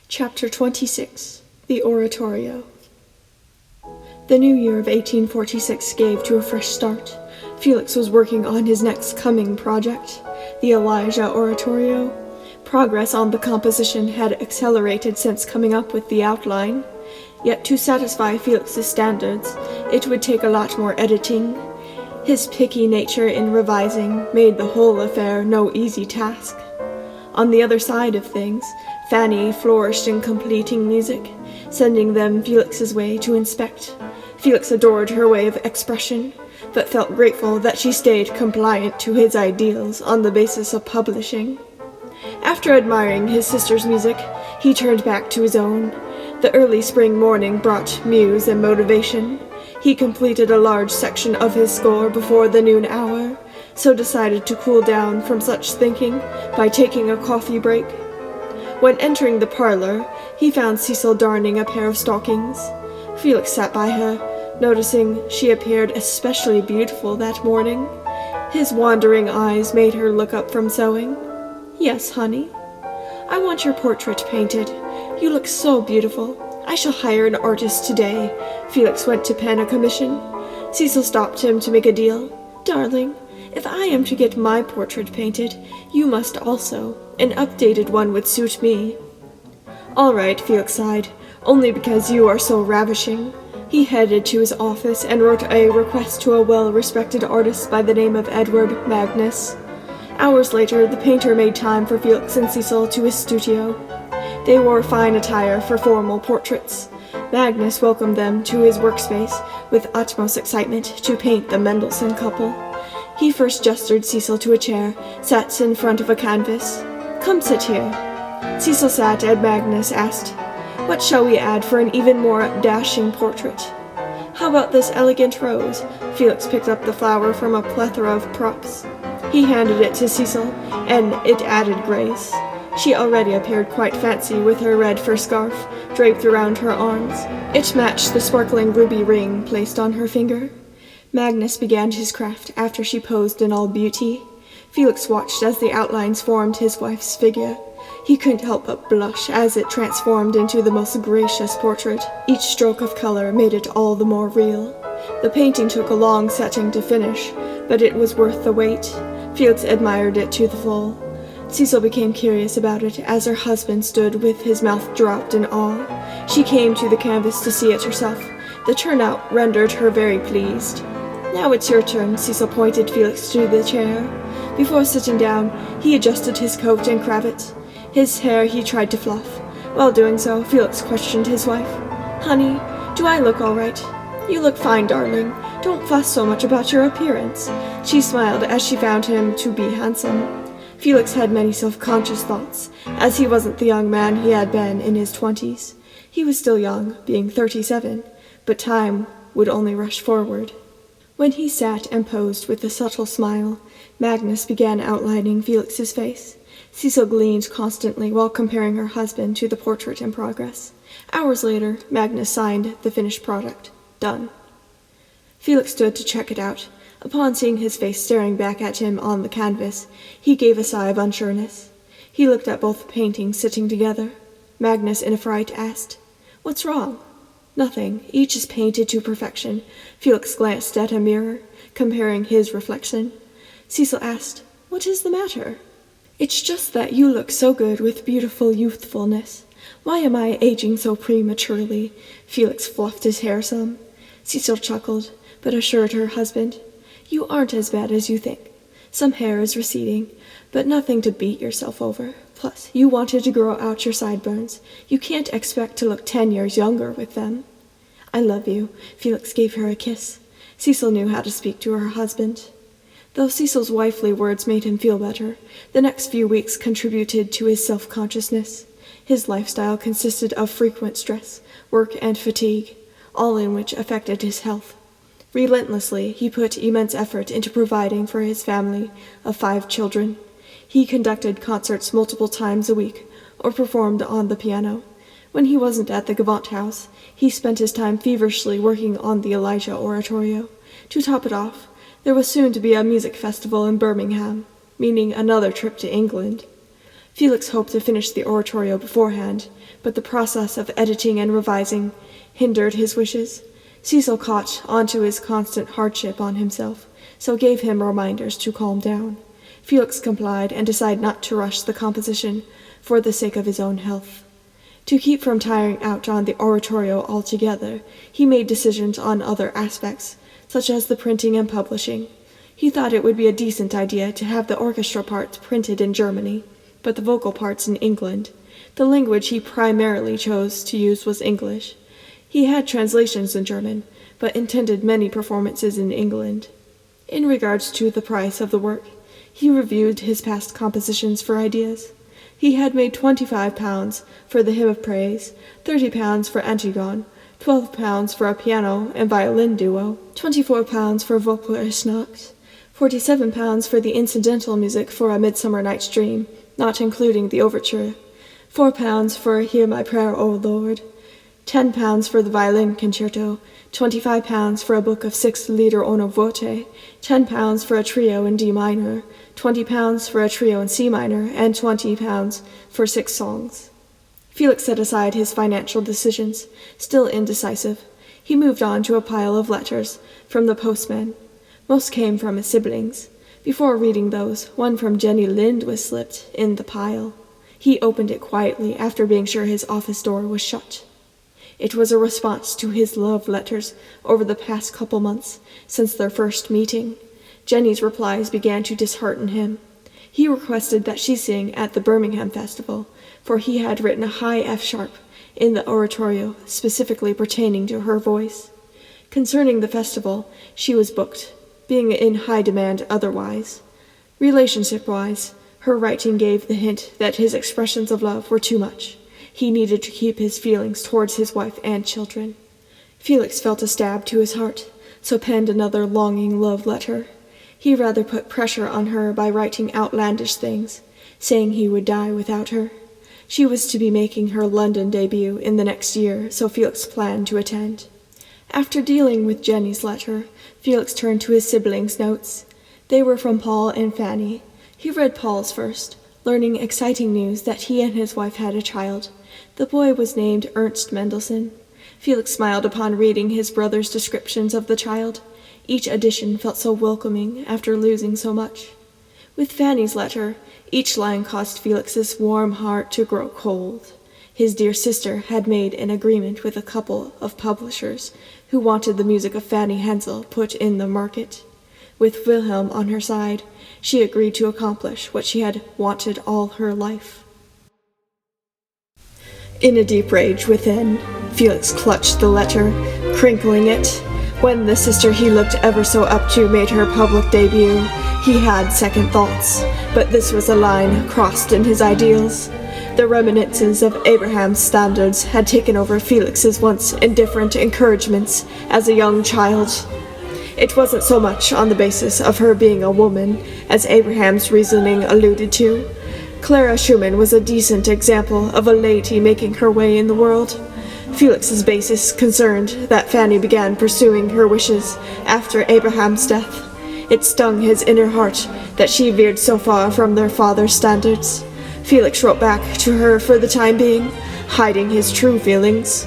Chapter 26. The Oratorio. The new year of 1846 gave to a fresh start. Felix was working on his next coming project, the Elijah Oratorio. Progress on the composition had accelerated since coming up with the outline, yet to satisfy Felix's standards, it would take a lot more editing. His picky nature in revising made the whole affair no easy task. On the other side of things, Fanny flourished in completing music, sending them Felix's way to inspect. Felix adored her way of expression, but felt grateful that she stayed compliant to his ideals on the basis of publishing. After admiring his sister's music, he turned back to his own. The early spring morning brought muse and motivation. He completed a large section of his score before the noon hour, so decided to cool down from such thinking by taking a coffee break. When entering the parlor, he found Cecil darning a pair of stockings. Felix sat by her, noticing she appeared especially beautiful that morning. His wandering eyes made her look up from sewing. "Yes, honey. I want your portrait painted. You look so beautiful. I shall hire an artist today." Felix went to pen a commission. Cecil stopped him to make a deal. "Darling, if I am to get my portrait painted, you must also. An updated one would suit me." "All right," Felix sighed, "only because you are so ravishing." He headed to his office and wrote a request to a well-respected artist by the name of Edward Magnus. Hours later, the painter made time for Felix and Cecil to his studio. They wore fine attire for formal portraits. Magnus welcomed them to his workspace with utmost excitement to paint the Mendelssohn couple. He first gestured Cecil to a chair, sat in front of a canvas. "Come sit here." Cecil sat, and Magnus asked, "What shall we add for an even more dashing portrait?" "How about this elegant rose?" Felix picked up the flower from a plethora of props. He handed it to Cecil, and it added grace. She already appeared quite fancy with her red fur scarf draped around her arms. It matched the sparkling ruby ring placed on her finger. Magnus began his craft after she posed in all beauty. Felix watched as the outlines formed his wife's figure. He couldn't help but blush as it transformed into the most gracious portrait. Each stroke of color made it all the more real. The painting took a long setting to finish, but it was worth the wait. Felix admired it to the full. Cecil became curious about it as her husband stood with his mouth dropped in awe. She came to the canvas to see it herself. The turnout rendered her very pleased. "Now it's your turn," Cecil pointed Felix to the chair. Before sitting down, he adjusted his coat and cravat. His hair he tried to fluff. While doing so, Felix questioned his wife. "Honey, do I look all right?" "You look fine, darling. Don't fuss so much about your appearance." She smiled as she found him to be handsome. Felix had many self-conscious thoughts, as he wasn't the young man he had been in his 20s. He was still young, being 37, but time would only rush forward. When he sat and posed with a subtle smile, Magnus began outlining Felix's face. Cecil gleaned constantly while comparing her husband to the portrait in progress. Hours later, Magnus signed the finished product. Done. Felix stood to check it out. Upon seeing his face staring back at him on the canvas, he gave a sigh of unsureness. He looked at both paintings sitting together. Magnus, in a fright, asked, "What's wrong?" "Nothing. Each is painted to perfection." Felix glanced at a mirror, comparing his reflection. Cecil asked, "What is the matter?" "It's just that you look so good with beautiful youthfulness. Why am I aging so prematurely?" Felix fluffed his hair some. Cecil chuckled, but assured her husband, "You aren't as bad as you think. Some hair is receding, but nothing to beat yourself over. Plus, you wanted to grow out your sideburns. You can't expect to look 10 years younger with them." "I love you." Felix gave her a kiss. Cecil knew how to speak to her husband. Though Cecil's wifely words made him feel better, the next few weeks contributed to his self-consciousness. His lifestyle consisted of frequent stress, work, and fatigue, all in which affected his health. Relentlessly, he put immense effort into providing for his family of 5 children. He conducted concerts multiple times a week, or performed on the piano. When he wasn't at the Gavant House, he spent his time feverishly working on the Elijah Oratorio. To top it off, there was soon to be a music festival in Birmingham, meaning another trip to England. Felix hoped to finish the oratorio beforehand, but the process of editing and revising hindered his wishes. Cecil caught onto his constant hardship on himself, so gave him reminders to calm down. Felix complied and decided not to rush the composition for the sake of his own health. To keep from tiring out on the oratorio altogether, he made decisions on other aspects, such as the printing and publishing. He thought it would be a decent idea to have the orchestra parts printed in Germany, but the vocal parts in England. The language he primarily chose to use was English. He had translations in German, but intended many performances in England. In regards to the price of the work, he reviewed his past compositions for ideas. He had made £25 for the Hymn of Praise, £30 for Antigone, £12 for a piano and violin duo, £24 for Nacht, £47 for the incidental music for A Midsummer Night's Dream, not including the overture, £4 for Hear My Prayer, O Lord, £10 for the violin concerto, £25 for a book of 6 Lieder ohne Worte, £10 for a trio in D minor, £20 for a trio in C minor, and £20 for 6 songs. Felix set aside his financial decisions, still indecisive. He moved on to a pile of letters from the postman. Most came from his siblings. Before reading those, one from Jenny Lind was slipped in the pile. He opened it quietly after being sure his office door was shut. It was a response to his love letters over the past couple months since their first meeting. Jenny's replies began to dishearten him. He requested that she sing at the Birmingham Festival, for he had written a high F-sharp in the oratorio specifically pertaining to her voice. Concerning the festival, she was booked, being in high demand otherwise. Relationship-wise, her writing gave the hint that his expressions of love were too much. He needed to keep his feelings towards his wife and children. Felix felt a stab to his heart, so penned another longing love letter. He rather put pressure on her by writing outlandish things, saying he would die without her. She was to be making her London debut in the next year, so Felix planned to attend. After dealing with Jenny's letter, Felix turned to his siblings' notes. They were from Paul and Fanny. He read Paul's first, learning exciting news that he and his wife had a child. The boy was named Ernst Mendelssohn. Felix smiled upon reading his brother's descriptions of the child. Each addition felt so welcoming after losing so much. With Fanny's letter, each line caused Felix's warm heart to grow cold. His dear sister had made an agreement with a couple of publishers who wanted the music of Fanny Hensel put in the market. With Wilhelm on her side, she agreed to accomplish what she had wanted all her life. In a deep rage within, Felix clutched the letter, crinkling it. When the sister he looked ever so up to made her public debut, he had second thoughts, but this was a line crossed in his ideals. The reminiscences of Abraham's standards had taken over Felix's once indifferent encouragements as a young child. It wasn't so much on the basis of her being a woman, as Abraham's reasoning alluded to. Clara Schumann was a decent example of a lady making her way in the world. Felix's basis concerned that Fanny began pursuing her wishes after Abraham's death. It stung his inner heart that she veered so far from their father's standards. Felix wrote back to her for the time being, hiding his true feelings.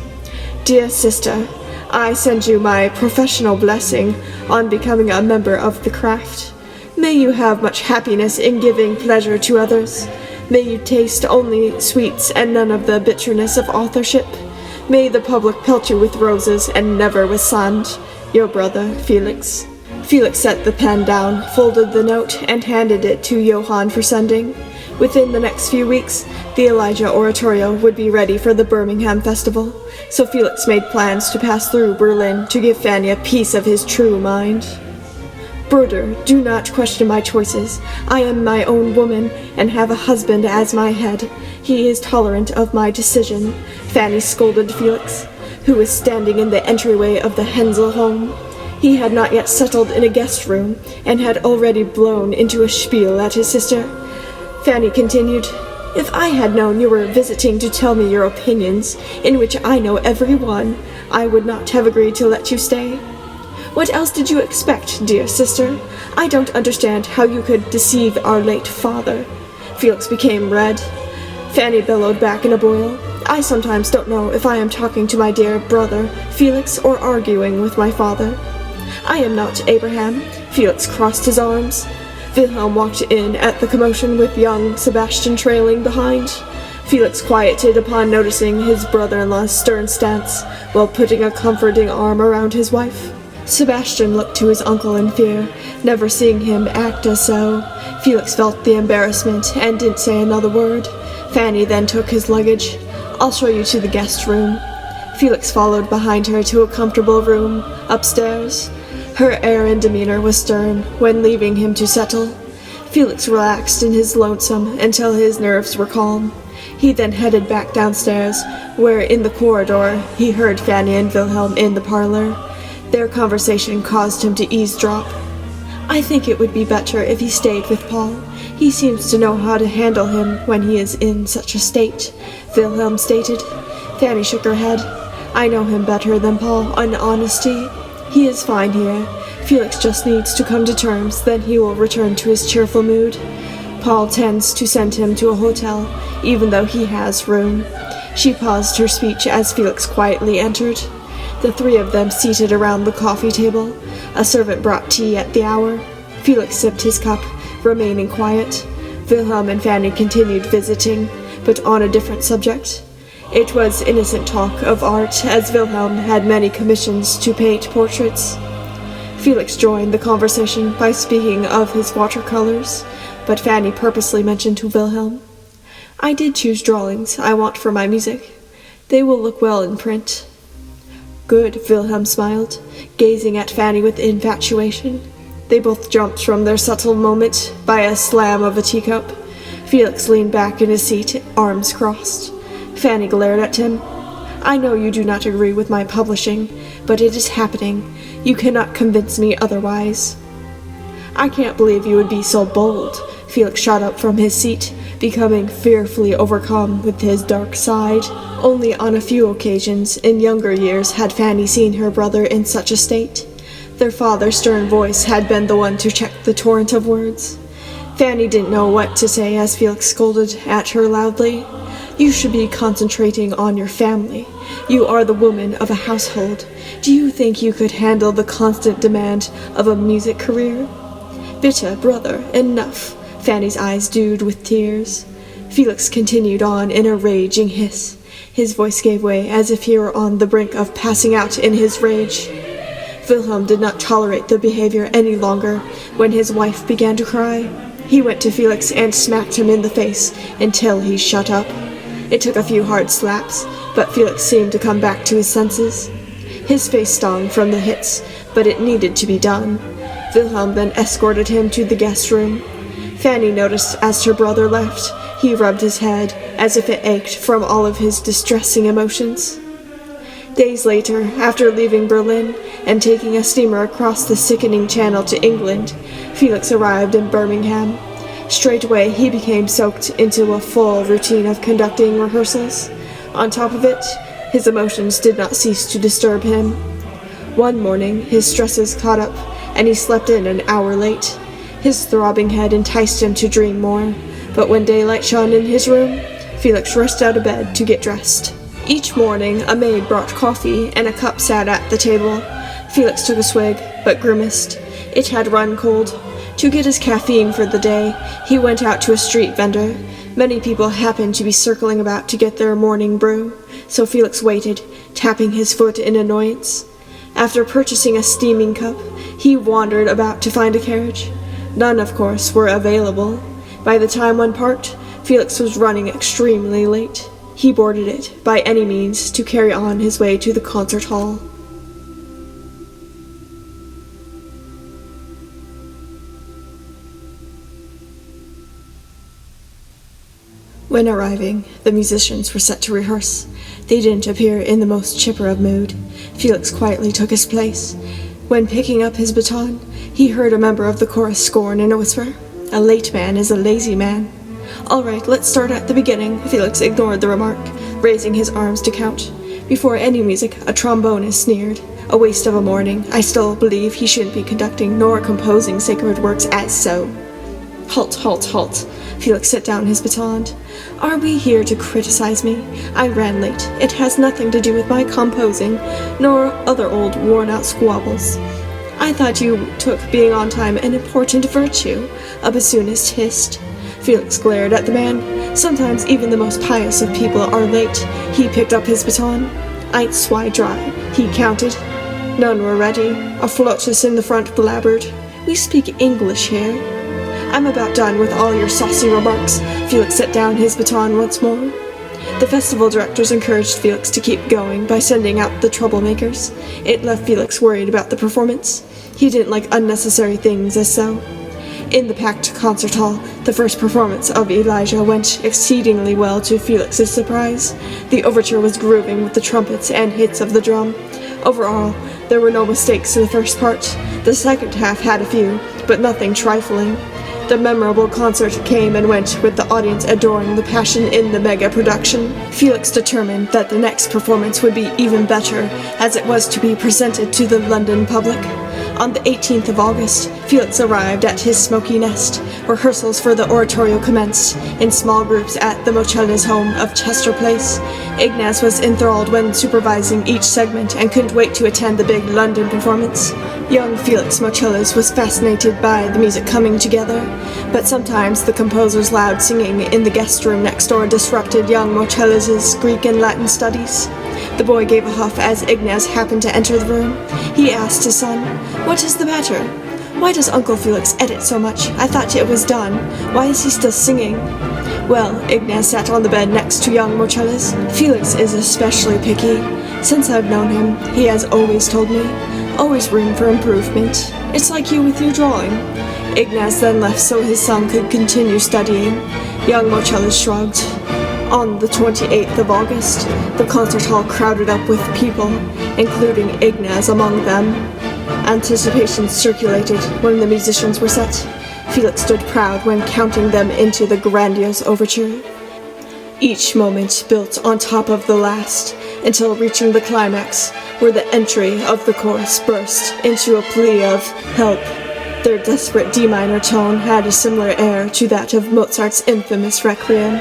Dear sister, I send you my professional blessing on becoming a member of the craft. May you have much happiness in giving pleasure to others. May you taste only sweets and none of the bitterness of authorship. May the public pelt you with roses and never with sand. Your brother, Felix. Felix set the pen down, folded the note, and handed it to Johann for sending. Within the next few weeks, the Elijah Oratorio would be ready for the Birmingham Festival, so Felix made plans to pass through Berlin to give Fanny a piece of his true mind. Bruder, do not question my choices. I am my own woman, and have a husband as my head. He is tolerant of my decision, Fanny scolded Felix, who was standing in the entryway of the Hensel home. He had not yet settled in a guest room, and had already blown into a spiel at his sister. Fanny continued, If I had known you were visiting to tell me your opinions, in which I know every one, I would not have agreed to let you stay. What else did you expect, dear sister? I don't understand how you could deceive our late father. Felix became red. Fanny bellowed back in a boil. I sometimes don't know if I am talking to my dear brother, Felix, or arguing with my father. I am not Abraham. Felix crossed his arms. Wilhelm walked in at the commotion with young Sebastian trailing behind. Felix quieted upon noticing his brother-in-law's stern stance while putting a comforting arm around his wife. Sebastian looked to his uncle in fear, never seeing him act as so. Felix felt the embarrassment and didn't say another word. Fanny then took his luggage. I'll show you to the guest room. Felix followed behind her to a comfortable room upstairs. Her air and demeanor was stern when leaving him to settle. Felix relaxed in his lonesome until his nerves were calm. He then headed back downstairs, where in the corridor he heard Fanny and Wilhelm in the parlor. Their conversation caused him to eavesdrop. I think it would be better if he stayed with Paul. He seems to know how to handle him when he is in such a state, Wilhelm stated. Fanny shook her head. I know him better than Paul, in honesty. He is fine here. Felix just needs to come to terms, then he will return to his cheerful mood. Paul tends to send him to a hotel, even though he has room. She paused her speech as Felix quietly entered. The three of them seated around the coffee table. A servant brought tea at the hour. Felix sipped his cup, remaining quiet. Wilhelm and Fanny continued visiting, but on a different subject. It was innocent talk of art, as Wilhelm had many commissions to paint portraits. Felix joined the conversation by speaking of his watercolors, but Fanny purposely mentioned to Wilhelm, I did choose drawings I want for my music. They will look well in print. Good, Wilhelm smiled, gazing at Fanny with infatuation. They both jumped from their subtle moment by a slam of a teacup. Felix leaned back in his seat, arms crossed. Fanny glared at him. I know you do not agree with my publishing, but it is happening. You cannot convince me otherwise. I can't believe you would be so bold. Felix shot up from his seat, becoming fearfully overcome with his dark side. Only on a few occasions in younger years had Fanny seen her brother in such a state. Their father's stern voice had been the one to check the torrent of words. Fanny didn't know what to say as Felix scolded at her loudly. You should be concentrating on your family. You are the woman of a household. Do you think you could handle the constant demand of a music career? Bitte, brother, enough. Fanny's eyes dewed with tears. Felix continued on in a raging hiss. His voice gave way as if he were on the brink of passing out in his rage. Wilhelm did not tolerate the behavior any longer when his wife began to cry. He went to Felix and smacked him in the face until he shut up. It took a few hard slaps, but Felix seemed to come back to his senses. His face stung from the hits, but it needed to be done. Wilhelm then escorted him to the guest room. Fanny noticed as her brother left, he rubbed his head as if it ached from all of his distressing emotions. Days later, after leaving Berlin and taking a steamer across the sickening channel to England, Felix arrived in Birmingham. Straightway, he became soaked into a full routine of conducting rehearsals. On top of it, his emotions did not cease to disturb him. One morning, his stresses caught up, and he slept in an hour late. His throbbing head enticed him to dream more, but when daylight shone in his room, Felix rushed out of bed to get dressed. Each morning, a maid brought coffee, and a cup sat at the table. Felix took a swig, but grimaced. It had run cold. To get his caffeine for the day, he went out to a street vendor. Many people happened to be circling about to get their morning brew, so Felix waited, tapping his foot in annoyance. After purchasing a steaming cup, he wandered about to find a carriage. None, of course, were available. By the time one parked, Felix was running extremely late. He boarded it, by any means, to carry on his way to the concert hall. When arriving, the musicians were set to rehearse. They didn't appear in the most chipper of mood. Felix quietly took his place. When picking up his baton, he heard a member of the chorus scorn in a whisper, "A late man is a lazy man." "All right, let's start at the beginning." Felix ignored the remark, raising his arms to count. Before any music, a trombonist sneered. A waste of a morning. I still believe he shouldn't be conducting nor composing sacred works as so. Halt, halt, halt. Felix set down his baton. Are we here to criticize me? I ran late. It has nothing to do with my composing, nor other old worn-out squabbles. I thought you took being on time an important virtue, a bassoonist hissed. Felix glared at the man. Sometimes even the most pious of people are late. He picked up his baton. 1, 2, 3, he counted. None were ready. A flautist in the front blabbered. We speak English here. I'm about done with all your saucy remarks. Felix set down his baton once more. The festival directors encouraged Felix to keep going by sending out the troublemakers. It left Felix worried about the performance. He didn't like unnecessary things as so. In the packed concert hall, the first performance of Elijah went exceedingly well to Felix's surprise. The overture was grooving with the trumpets and hits of the drum. Overall, there were no mistakes in the first part. The second half had a few, but nothing trifling. The memorable concert came and went with the audience adoring the passion in the mega production. Felix determined that the next performance would be even better, as it was to be presented to the London public. On the 18th of August, Felix arrived at his smoky nest. Rehearsals for the Oratorio commenced in small groups at the Mocella's home of Chester Place. Ignaz was enthralled when supervising each segment and couldn't wait to attend the big London performance. Young Felix Mocella's was fascinated by the music coming together, but sometimes the composer's loud singing in the guest room next door disrupted young Mocella's Greek and Latin studies. The boy gave a huff as Ignaz happened to enter the room. He asked his son, "What is the matter? Why does Uncle Felix edit so much? I thought it was done. Why is he still singing?" Well, Ignaz sat on the bed next to young Mocella's. Felix is especially picky. Since I've known him, he has always told me, always room for improvement. It's like you with your drawing. Ignaz then left so his son could continue studying. Young Mocella shrugged. On the 28th of August, the concert hall crowded up with people, including Ignaz among them. Anticipation circulated when the musicians were set. Felix stood proud when counting them into the grandiose overture. Each moment built on top of the last, until reaching the climax, where the entry of the chorus burst into a plea of help. Their desperate D minor tone had a similar air to that of Mozart's infamous Requiem.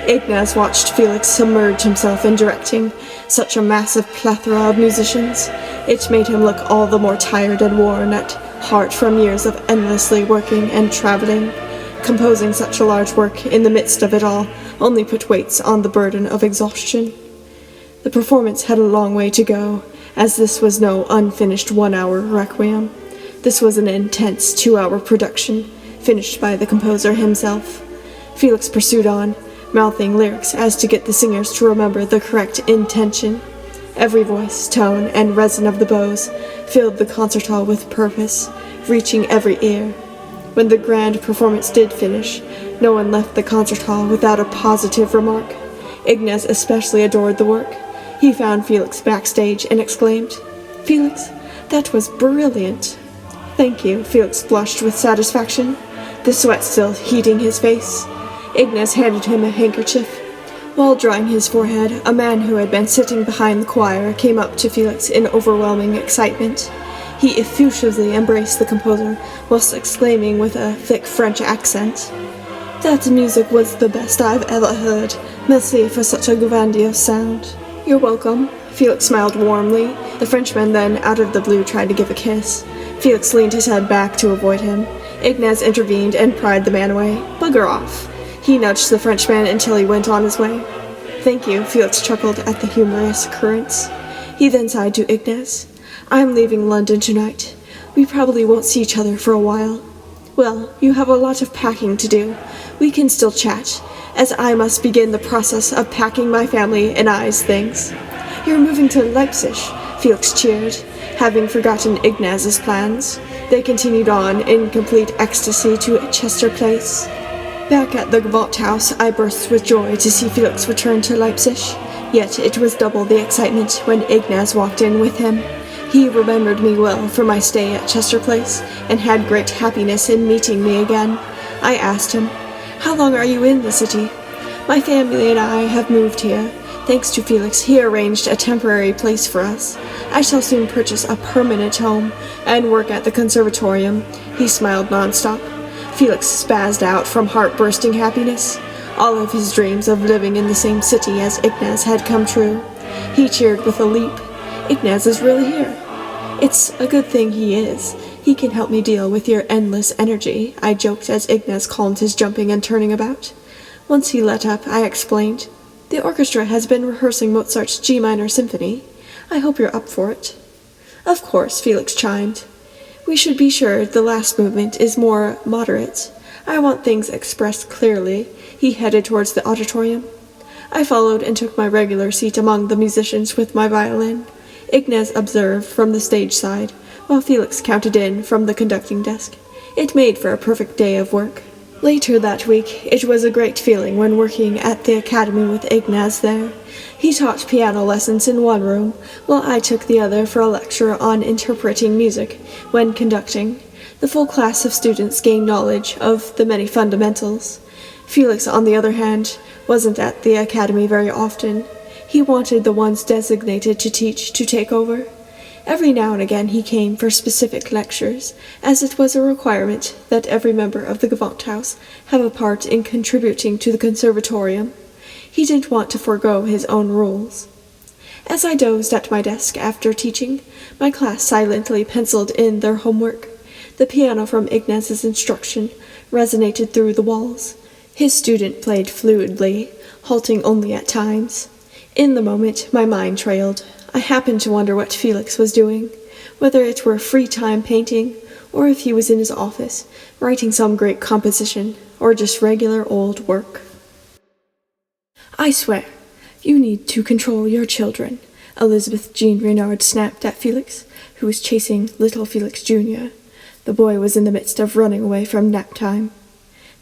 Ignaz watched Felix submerge himself in directing such a massive plethora of musicians. It made him look all the more tired and worn at heart from years of endlessly working and traveling. Composing such a large work in the midst of it all only put weights on the burden of exhaustion. The performance had a long way to go, as this was no unfinished 1-hour requiem. This was an intense 2-hour production, finished by the composer himself. Felix pursued on, mouthing lyrics as to get the singers to remember the correct intention. Every voice, tone, and resin of the bows filled the concert hall with purpose, reaching every ear. When the grand performance did finish, no one left the concert hall without a positive remark. Ignaz especially adored the work. He found Felix backstage and exclaimed, "Felix, that was brilliant." "Thank you," Felix blushed with satisfaction, the sweat still heating his face. Ignaz handed him a handkerchief. While drying his forehead, a man who had been sitting behind the choir came up to Felix in overwhelming excitement. He effusively embraced the composer, whilst exclaiming with a thick French accent, "That music was the best I've ever heard. Merci for such a grandiose sound." "You're welcome." Felix smiled warmly. The Frenchman then, out of the blue, tried to give a kiss. Felix leaned his head back to avoid him. Ignaz intervened and pried the man away. "Bugger off." He nudged the Frenchman until he went on his way. "Thank you," Felix chuckled at the humorous occurrence. He then sighed to Ignaz. "I'm leaving London tonight. We probably won't see each other for a while." "Well, you have a lot of packing to do. We can still chat, as I must begin the process of packing my family and I's things." "You're moving to Leipzig," Felix cheered, having forgotten Ignaz's plans. They continued on in complete ecstasy to Chester Place. Back at the Gewalthaus, I burst with joy to see Felix return to Leipzig, yet it was double the excitement when Ignaz walked in with him. He remembered me well for my stay at Chester Place, and had great happiness in meeting me again. I asked him, "How long are you in the city?" "My family and I have moved here. Thanks to Felix, he arranged a temporary place for us. I shall soon purchase a permanent home, and work at the conservatorium." He smiled nonstop. Felix spazzed out from heart-bursting happiness. All of his dreams of living in the same city as Ignaz had come true. He cheered with a leap. Ignaz is really here. It's a good thing he is. He can help me deal with your endless energy, I joked as Ignaz calmed his jumping and turning about. Once he let up, I explained. The orchestra has been rehearsing Mozart's G minor symphony. I hope you're up for it. Of course, Felix chimed. We should be sure the last movement is more moderate. I want things expressed clearly. He headed towards the auditorium. I followed and took my regular seat among the musicians with my violin. Ignaz observed from the stage side, while Felix counted in from the conducting desk. It made for a perfect day of work. Later that week, it was a great feeling when working at the academy with Ignaz there. He taught piano lessons in one room, while I took the other for a lecture on interpreting music when conducting. The full class of students gained knowledge of the many fundamentals. Felix, on the other hand, wasn't at the academy very often. He wanted the ones designated to teach to take over. Every now and again he came for specific lectures, as it was a requirement that every member of the Gewandhaus have a part in contributing to the conservatorium. He didn't want to forego his own rules. As I dozed at my desk after teaching, my class silently penciled in their homework. The piano from Ignaz's instruction resonated through the walls. His student played fluidly, halting only at times. In the moment, my mind trailed. I happened to wonder what Felix was doing, whether it were free time painting, or if he was in his office, writing some great composition, or just regular old work. I swear, you need to control your children, Elizabeth Jean Renard snapped at Felix, who was chasing little Felix Jr. The boy was in the midst of running away from nap time.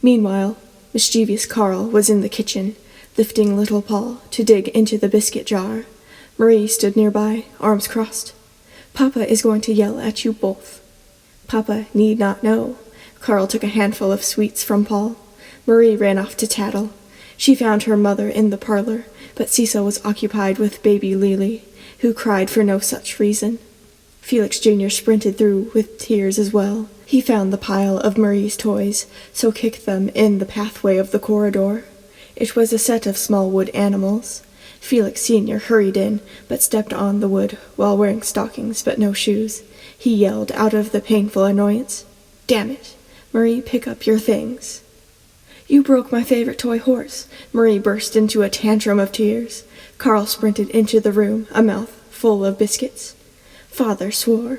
Meanwhile, mischievous Carl was in the kitchen, lifting little Paul to dig into the biscuit jar. Marie stood nearby, arms crossed. Papa is going to yell at you both. Papa need not know. Carl took a handful of sweets from Paul. Marie ran off to tattle. She found her mother in the parlor, but Cecil was occupied with baby Lily, who cried for no such reason. Felix Jr. sprinted through with tears as well. He found the pile of Marie's toys, so kicked them in the pathway of the corridor. It was a set of small wood animals. Felix Sr. hurried in, but stepped on the wood while wearing stockings but no shoes. He yelled out of the painful annoyance, "Damn it! Marie, pick up your things." "You broke my favorite toy horse." Marie burst into a tantrum of tears. Carl sprinted into the room, a mouth full of biscuits. Father swore.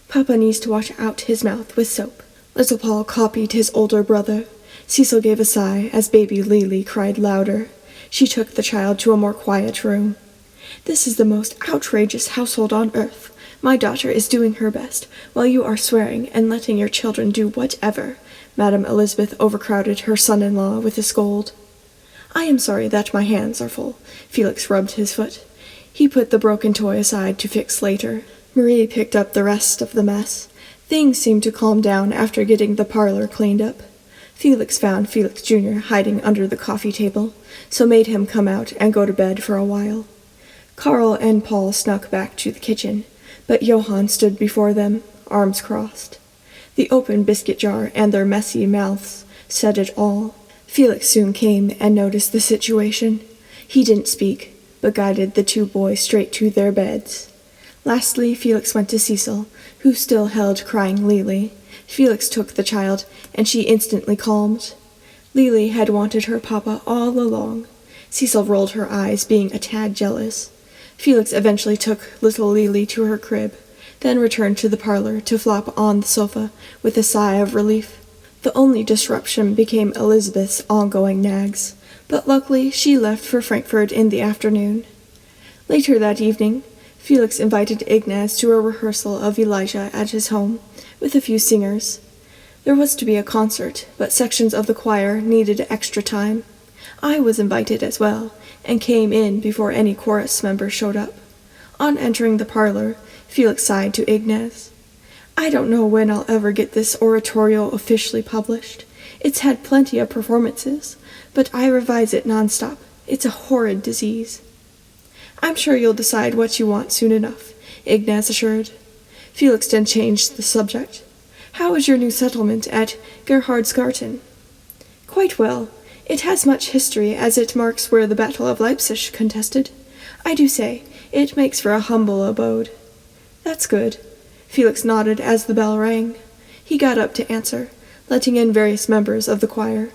Papa needs to wash out his mouth with soap. Little Paul copied his older brother. Cecil gave a sigh as baby Lily cried louder. She took the child to a more quiet room. "This is the most outrageous household on earth. My daughter is doing her best, while you are swearing and letting your children do whatever." Madame Elizabeth overcrowded her son-in-law with a scold. "I am sorry that my hands are full." Felix rubbed his foot. He put the broken toy aside to fix later. Marie picked up the rest of the mess. Things seemed to calm down after getting the parlor cleaned up. Felix found Felix Jr. hiding under the coffee table, so made him come out and go to bed for a while. Carl and Paul snuck back to the kitchen, but Johann stood before them, arms crossed. The open biscuit jar and their messy mouths said it all. Felix soon came and noticed the situation. He didn't speak, but guided the two boys straight to their beds. Lastly, Felix went to Cecil, who still held crying Lily. Felix took the child, and she instantly calmed. Lily had wanted her papa all along. Cecil rolled her eyes, being a tad jealous. Felix eventually took little Lily to her crib, then returned to the parlor to flop on the sofa with a sigh of relief. The only disruption became Elizabeth's ongoing nags, but luckily she left for Frankfurt in the afternoon. Later that evening, Felix invited Ignaz to a rehearsal of Elijah at his home, with a few singers. There was to be a concert, but sections of the choir needed extra time. I was invited as well, and came in before any chorus member showed up. On entering the parlor, Felix sighed to Ignaz. "I don't know when I'll ever get this oratorio officially published. It's had plenty of performances, but I revise it nonstop. It's a horrid disease." "I'm sure you'll decide what you want soon enough," Ignaz assured. Felix then changed the subject. How is your new settlement at Gerhardsgarten? Quite well. It has much history, as it marks where the Battle of Leipzig contested. I do say, it makes for a humble abode. That's good. Felix nodded as the bell rang. He got up to answer, letting in various members of the choir.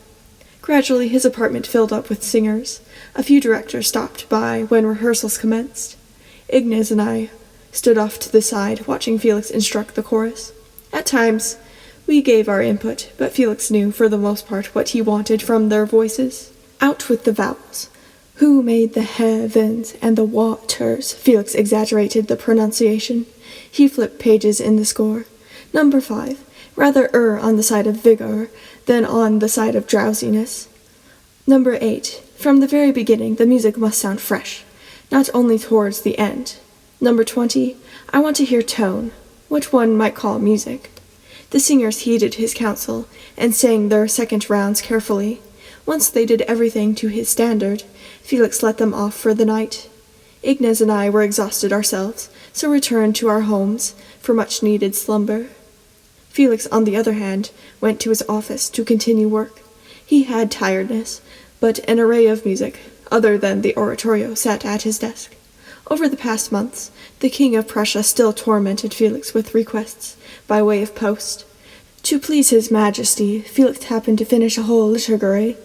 Gradually his apartment filled up with singers. A few directors stopped by when rehearsals commenced. Ignaz and I stood off to the side, watching Felix instruct the chorus. At times, we gave our input, but Felix knew, for the most part, what he wanted from their voices. Out with the vowels. Who made the heavens and the waters? Felix exaggerated the pronunciation. He flipped pages in the score. Number 5. Rather on the side of vigor than on the side of drowsiness. Number 8. From the very beginning, the music must sound fresh, not only towards the end. Number 20. I want to hear tone, what one might call music. The singers heeded his counsel and sang their second rounds carefully. Once they did everything to his standard, Felix let them off for the night. Ignaz and I were exhausted ourselves, so returned to our homes for much-needed slumber. Felix, on the other hand, went to his office to continue work. He had tiredness, but an array of music, other than the oratorio, sat at his desk. Over the past months, the King of Prussia still tormented Felix with requests by way of post. To please his Majesty, Felix happened to finish a whole liturgy,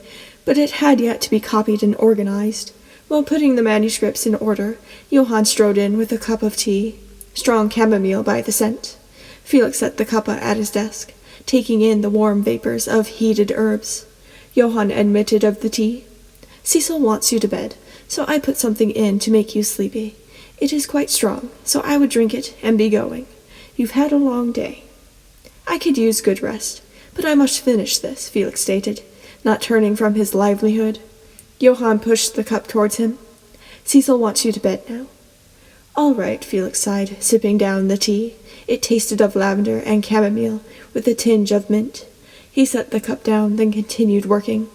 but it had yet to be copied and organized. While putting the manuscripts in order, Johann strode in with a cup of tea, strong chamomile by the scent. Felix set the cup at his desk, taking in the warm vapors of heated herbs. Johann admitted of the tea. Cecil wants you to bed, so I put something in to make you sleepy. It is quite strong, so I would drink it and be going. You've had a long day. I could use good rest, but I must finish this, Felix stated, not turning from his livelihood. Johann pushed the cup towards him. Cecil wants you to bed now. All right, Felix sighed, sipping down the tea. It tasted of lavender and chamomile, with a tinge of mint. He set the cup down, then continued working.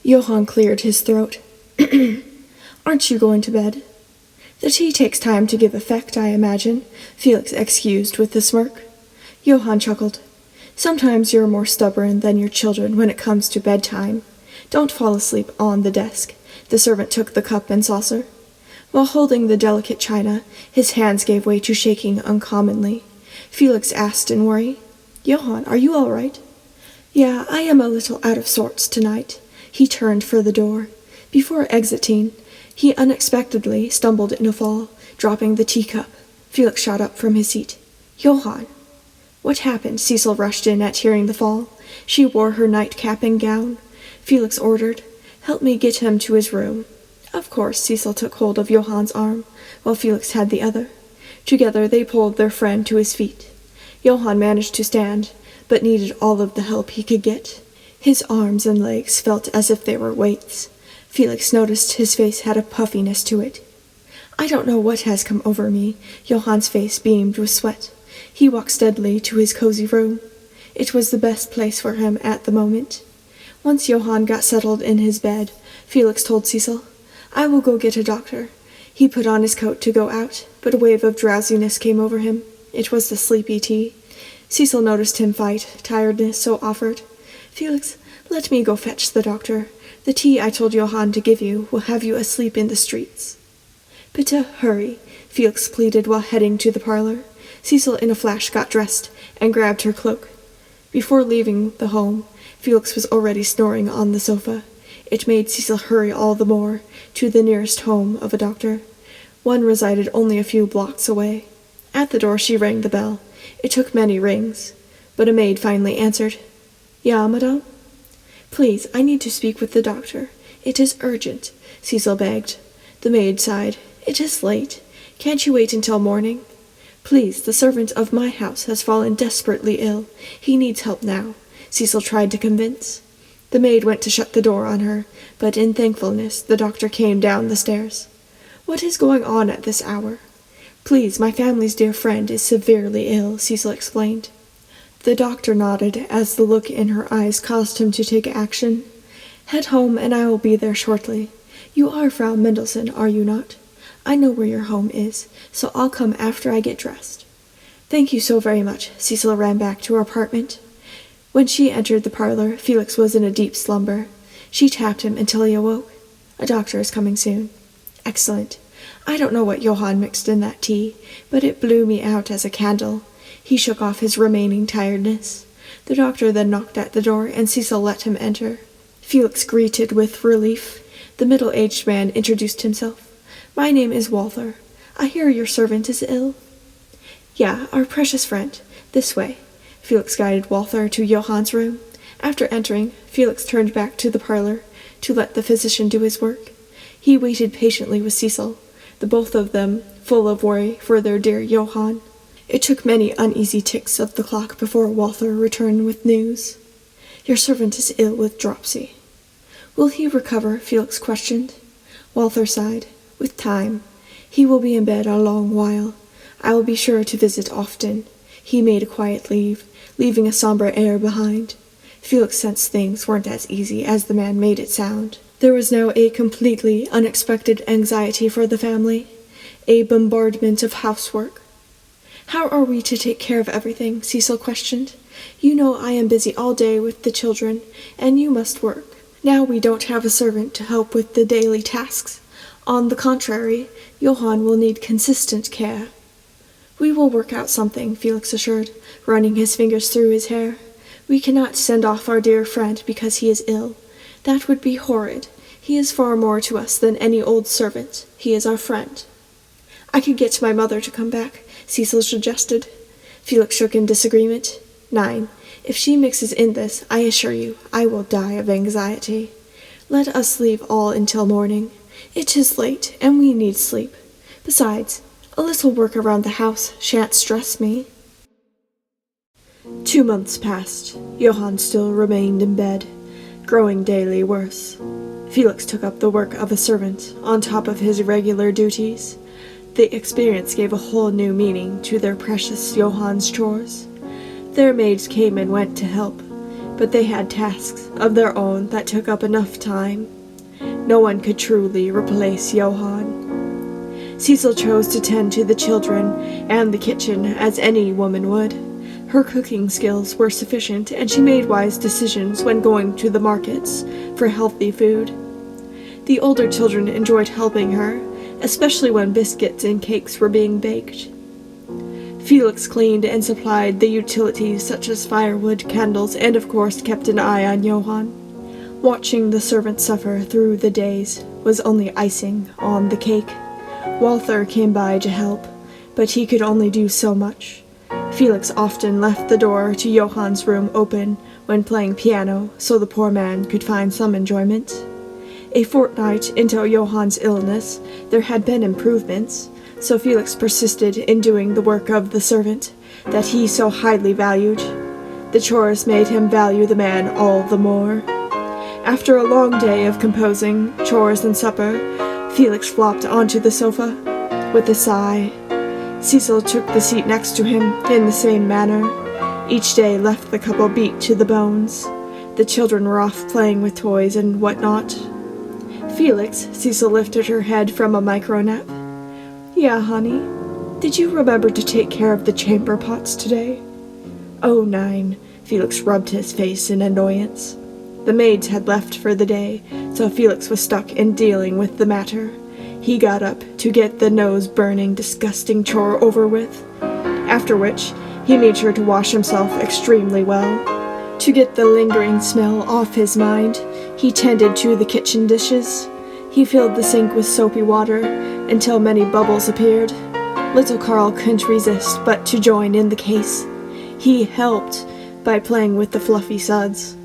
Johann cleared his throat. Aren't you going to bed? The tea takes time to give effect, I imagine, Felix excused with a smirk. Johann chuckled. Sometimes you're more stubborn than your children when it comes to bedtime. Don't fall asleep on the desk. The servant took the cup and saucer. While holding the delicate china, his hands gave way to shaking uncommonly. Felix asked in worry, Johann, are you all right? Yeah, I am a little out of sorts tonight. He turned for the door. Before exiting, he unexpectedly stumbled in a fall, dropping the teacup. Felix shot up from his seat. Johann! What happened? Cecil rushed in at hearing the fall. She wore her nightcap and gown. Felix ordered, Help me get him to his room. Of course, Cecil took hold of Johann's arm, while Felix had the other. Together they pulled their friend to his feet. Johann managed to stand, but needed all of the help he could get. His arms and legs felt as if they were weights. Felix noticed his face had a puffiness to it. I don't know what has come over me. Johann's face beamed with sweat. He walked steadily to his cozy room. It was the best place for him at the moment. Once Johann got settled in his bed, Felix told Cecil, I will go get a doctor. He put on his coat to go out, but a wave of drowsiness came over him. It was the sleepy tea. Cecil noticed him fight tiredness, so offered, Felix, let me go fetch the doctor. The tea I told Johann to give you will have you asleep in the streets. Bitte hurry, Felix pleaded while heading to the parlor. Cecil in a flash got dressed and grabbed her cloak. Before leaving the home, Felix was already snoring on the sofa. It made Cecil hurry all the more to the nearest home of a doctor. One resided only a few blocks away. At the door she rang the bell. It took many rings, but a maid finally answered. Ja, madame? Please, I need to speak with the doctor. It is urgent, Cecil begged. The maid sighed. It is late. Can't you wait until morning? Please, the servant of my house has fallen desperately ill. He needs help now, Cecil tried to convince. The maid went to shut the door on her, but in thankfulness the doctor came down the stairs. What is going on at this hour? Please, my family's dear friend is severely ill, Cecil explained. The doctor nodded as the look in her eyes caused him to take action. Head home and I will be there shortly. You are Frau Mendelssohn, are you not? I know where your home is, so I'll come after I get dressed. Thank you so very much. Cecil ran back to her apartment. When she entered the parlor, Felix was in a deep slumber. She tapped him until he awoke. A doctor is coming soon. Excellent. I don't know what Johann mixed in that tea, but it blew me out as a candle. He shook off his remaining tiredness. The doctor then knocked at the door, and Cecil let him enter. Felix greeted with relief. The middle-aged man introduced himself. My name is Walther. I hear your servant is ill. Yeah, our precious friend. This way. Felix guided Walther to Johann's room. After entering, Felix turned back to the parlor to let the physician do his work. He waited patiently with Cecil, the both of them full of worry for their dear Johann. It took many uneasy ticks of the clock before Walther returned with news. Your servant is ill with dropsy. Will he recover? Felix questioned. Walther sighed. With time. He will be in bed a long while. I will be sure to visit often. He made a quiet leave, leaving a somber air behind. Felix sensed things weren't as easy as the man made it sound. There was now a completely unexpected anxiety for the family, a bombardment of housework. How are we to take care of everything? Cecil questioned. You know I am busy all day with the children, and you must work. Now we don't have a servant to help with the daily tasks. On the contrary, Johann will need consistent care. We will work out something, Felix assured, running his fingers through his hair. We cannot send off our dear friend because he is ill. That would be horrid. He is far more to us than any old servant. He is our friend. I could get my mother to come back, Cecil suggested. Felix shook in disagreement. 9. If she mixes in this, I assure you, I will die of anxiety. Let us leave all until morning. It is late, and we need sleep. Besides, a little work around the house shan't stress me. 2 months passed. Johann still remained in bed, growing daily worse. Felix took up the work of a servant on top of his regular duties. The experience gave a whole new meaning to their precious Johann's chores. Their maids came and went to help, but they had tasks of their own that took up enough time. No one could truly replace Johann. Cecil chose to tend to the children and the kitchen as any woman would. Her cooking skills were sufficient, and she made wise decisions when going to the markets for healthy food. The older children enjoyed helping her, especially when biscuits and cakes were being baked. Felix cleaned and supplied the utilities such as firewood, candles, and of course kept an eye on Johann. Watching the servant suffer through the days was only icing on the cake. Walther came by to help, but he could only do so much. Felix often left the door to Johann's room open when playing piano so the poor man could find some enjoyment. A fortnight into Johann's illness, there had been improvements, so Felix persisted in doing the work of the servant that he so highly valued. The chores made him value the man all the more. After a long day of composing, chores, and supper, Felix flopped onto the sofa with a sigh. Cecil took the seat next to him in the same manner. Each day left the couple beat to the bones. The children were off playing with toys and whatnot. Felix, Cecil lifted her head from a micro-nap. Yeah, honey. Did you remember to take care of the chamber pots today? Oh, 9. Felix rubbed his face in annoyance. The maids had left for the day, so Felix was stuck in dealing with the matter. He got up to get the nose-burning, disgusting chore over with, after which he made sure to wash himself extremely well. To get the lingering smell off his mind, he tended to the kitchen dishes. He filled the sink with soapy water until many bubbles appeared. Little Carl couldn't resist but to join in the case. He helped by playing with the fluffy suds.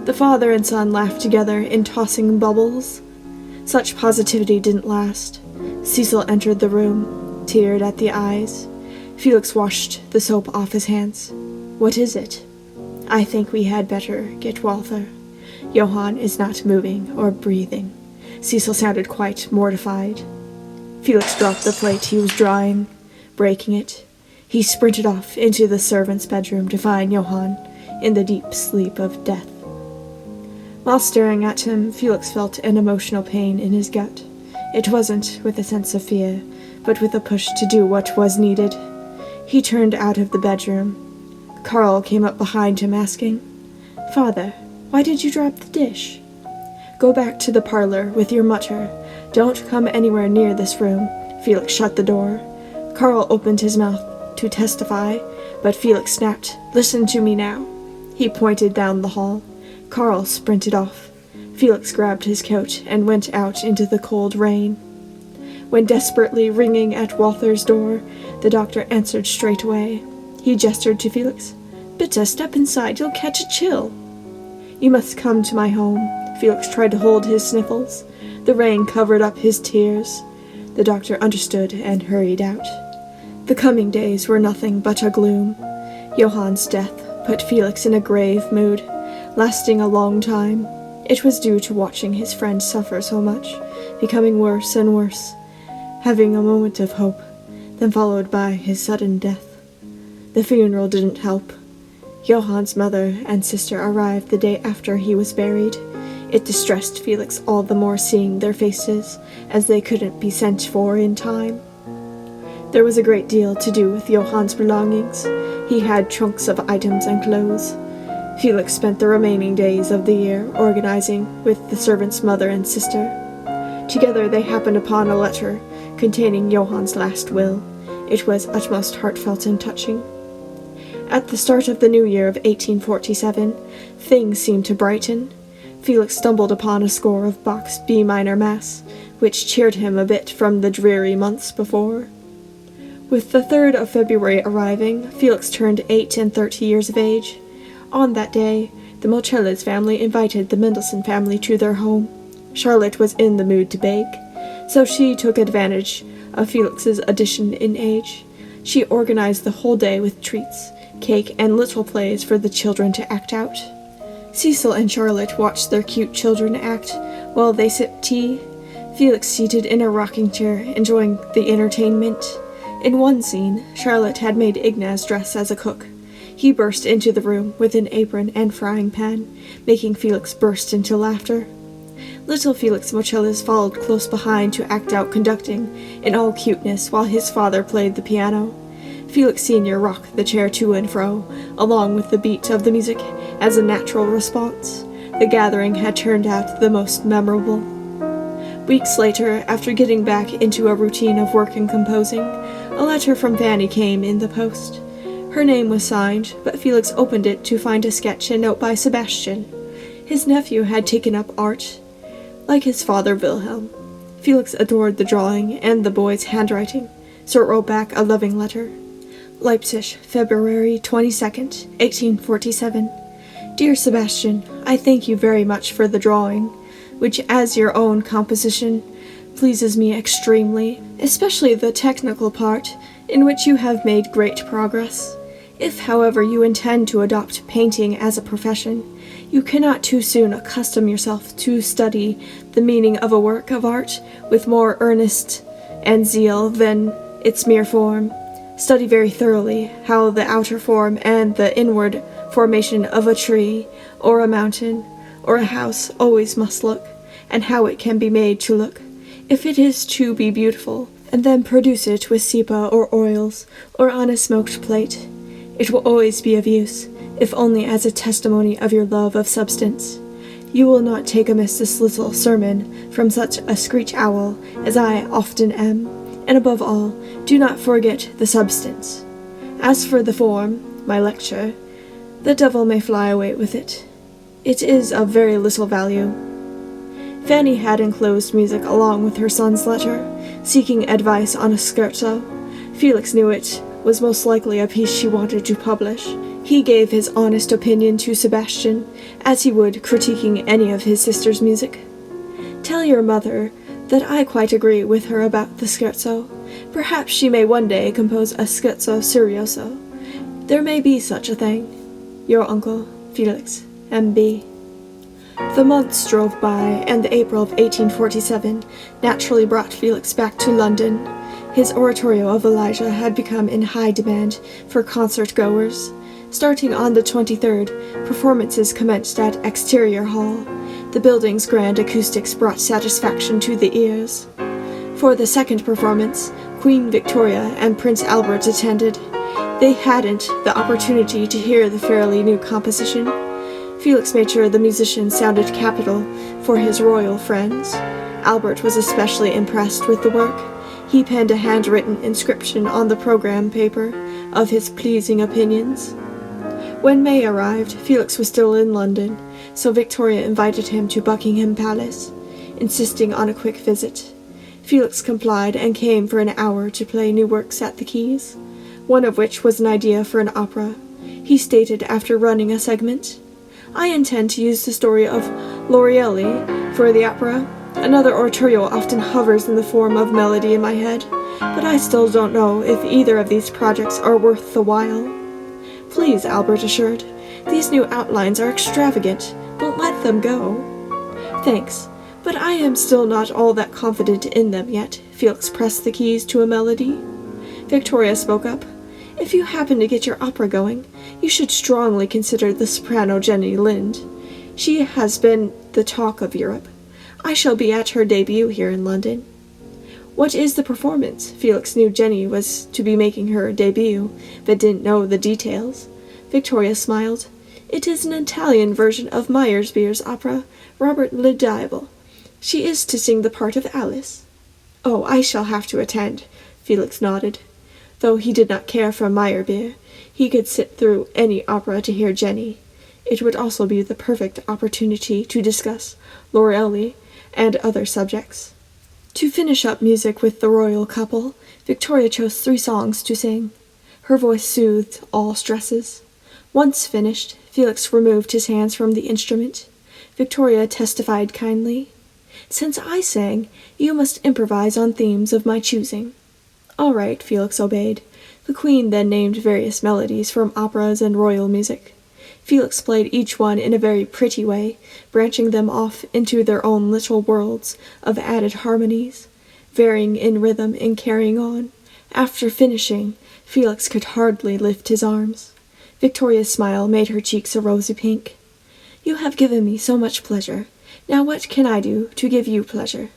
The father and son laughed together in tossing bubbles. Such positivity didn't last. Cecil entered the room, teared at the eyes. Felix washed the soap off his hands. What is it? I think we had better get Walther. Johann is not moving or breathing. Cecil sounded quite mortified. Felix dropped the plate he was drying, breaking it. He sprinted off into the servant's bedroom to find Johann in the deep sleep of death. While staring at him, Felix felt an emotional pain in his gut. It wasn't with a sense of fear, but with a push to do what was needed. He turned out of the bedroom. Carl came up behind him, asking, Father, why did you drop the dish? Go back to the parlor with your mutter. Don't come anywhere near this room. Felix shut the door. Carl opened his mouth to testify, but Felix snapped, Listen to me now. He pointed down the hall. Carl sprinted off. Felix grabbed his coat and went out into the cold rain. When desperately ringing at Walther's door, the doctor answered straight away. He gestured to Felix. Bitte, step inside, you'll catch a chill. You must come to my home. Felix tried to hold his sniffles. The rain covered up his tears. The doctor understood and hurried out. The coming days were nothing but a gloom. Johann's death put Felix in a grave mood, lasting a long time. It was due to watching his friend suffer so much, becoming worse and worse, having a moment of hope, then followed by his sudden death. The funeral didn't help. Johann's mother and sister arrived the day after he was buried. It distressed Felix all the more seeing their faces, as they couldn't be sent for in time. There was a great deal to do with Johann's belongings. He had trunks of items and clothes. Felix spent the remaining days of the year organizing with the servant's mother and sister. Together they happened upon a letter containing Johann's last will. It was utmost heartfelt and touching. At the start of the new year of 1847, things seemed to brighten. Felix stumbled upon a score of Bach's B minor Mass, which cheered him a bit from the dreary months before. With the 3rd of February arriving, Felix turned 8 and 30 years of age. On that day, the Mocellas family invited the Mendelssohn family to their home. Charlotte was in the mood to bake, so she took advantage of Felix's addition in age. She organized the whole day with treats, cake, and little plays for the children to act out. Cecil and Charlotte watched their cute children act while they sipped tea, Felix seated in a rocking chair, enjoying the entertainment. In one scene, Charlotte had made Ignaz dress as a cook. He burst into the room with an apron and frying pan, making Felix burst into laughter. Little Felix Mocellas followed close behind to act out conducting in all cuteness while his father played the piano. Felix Sr. rocked the chair to and fro, along with the beat of the music, as a natural response. The gathering had turned out the most memorable. Weeks later, after getting back into a routine of work and composing, a letter from Fanny came in the post. Her name was signed, but Felix opened it to find a sketch and note by Sebastian. His nephew had taken up art. Like his father Wilhelm, Felix adored the drawing and the boy's handwriting, so it wrote back a loving letter. Leipzig, February 22nd, 1847. Dear Sebastian, I thank you very much for the drawing, which, as your own composition, pleases me extremely, especially the technical part, in which you have made great progress. If, however, you intend to adopt painting as a profession, you cannot too soon accustom yourself to study the meaning of a work of art with more earnest and zeal than its mere form. Study very thoroughly how the outer form and the inward formation of a tree, or a mountain, or a house always must look, and how it can be made to look, if it is to be beautiful, and then produce it with sepia or oils, or on a smoked plate. It will always be of use, if only as a testimony of your love of substance. You will not take amiss this little sermon from such a screech owl as I often am, and above all, do not forget the substance. As for the form, my lecture, the devil may fly away with it. It is of very little value. Fanny had enclosed music along with her son's letter, seeking advice on a scherzo. Felix knew it was most likely a piece she wanted to publish. He gave his honest opinion to Sebastian, as he would critiquing any of his sister's music. Tell your mother that I quite agree with her about the scherzo. Perhaps she may one day compose a scherzo serioso. There may be such a thing. Your uncle, Felix, M.B. The months drove by, and the April of 1847 naturally brought Felix back to London. His oratorio of Elijah had become in high demand for concert-goers. Starting on the 23rd, performances commenced at Exterior Hall. The building's grand acoustics brought satisfaction to the ears. For the second performance, Queen Victoria and Prince Albert attended. They hadn't the opportunity to hear the fairly new composition. Felix made sure the musicians sounded capital for his royal friends. Albert was especially impressed with the work. He penned a handwritten inscription on the program paper of his pleasing opinions. When May arrived, Felix was still in London, so Victoria invited him to Buckingham Palace, insisting on a quick visit. Felix complied and came for an hour to play new works at the keys, one of which was an idea for an opera. He stated after running a segment, "I intend to use the story of Lorelei for the opera. Another oratorio often hovers in the form of melody in my head, but I still don't know if either of these projects are worth the while." "Please," Albert assured. "These new outlines are extravagant. Don't let them go." "Thanks, but I am still not all that confident in them yet." Felix pressed the keys to a melody. Victoria spoke up. "If you happen to get your opera going, you should strongly consider the soprano Jenny Lind. She has been the talk of Europe. I shall be at her debut here in London." "What is the performance?" Felix knew Jenny was to be making her debut, but didn't know the details. Victoria smiled. "It is an Italian version of Meyerbeer's opera, Robert le Diable. She is to sing the part of Alice." "Oh, I shall have to attend," Felix nodded. Though he did not care for Meyerbeer, he could sit through any opera to hear Jenny. It would also be the perfect opportunity to discuss Lorelei and other subjects. To finish up music with the royal couple, Victoria chose 3 songs to sing. Her voice soothed all stresses. Once finished, Felix removed his hands from the instrument. Victoria testified kindly, "Since I sang, you must improvise on themes of my choosing." "All right," Felix obeyed. The Queen then named various melodies from operas and royal music. Felix played each one in a very pretty way, branching them off into their own little worlds of added harmonies, varying in rhythm and carrying on. After finishing, Felix could hardly lift his arms. Victoria's smile made her cheeks a rosy pink. "You have given me so much pleasure. Now what can I do to give you pleasure?"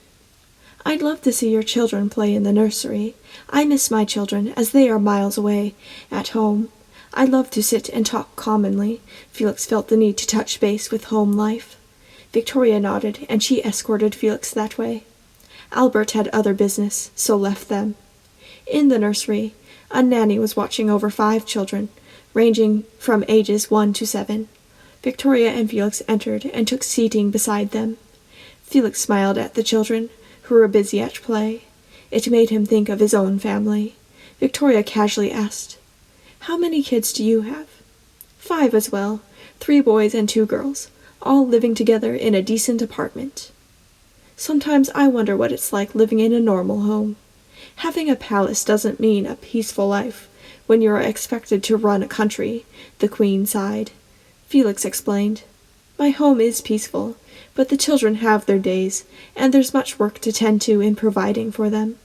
"I'd love to see your children play in the nursery. I miss my children, as they are miles away, at home. I love to sit and talk commonly." Felix felt the need to touch base with home life. Victoria nodded, and she escorted Felix that way. Albert had other business, so left them. In the nursery, a nanny was watching over 5 children, ranging from ages 1 to 7. Victoria and Felix entered and took seating beside them. Felix smiled at the children, who were busy at play. It made him think of his own family. Victoria casually asked, "How many kids do you have?" "5 as well, 3 boys and 2 girls, all living together in a decent apartment." "Sometimes I wonder what it's like living in a normal home. Having a palace doesn't mean a peaceful life when you're expected to run a country," the Queen sighed. Felix explained, "My home is peaceful, but the children have their days, and there's much work to tend to in providing for them."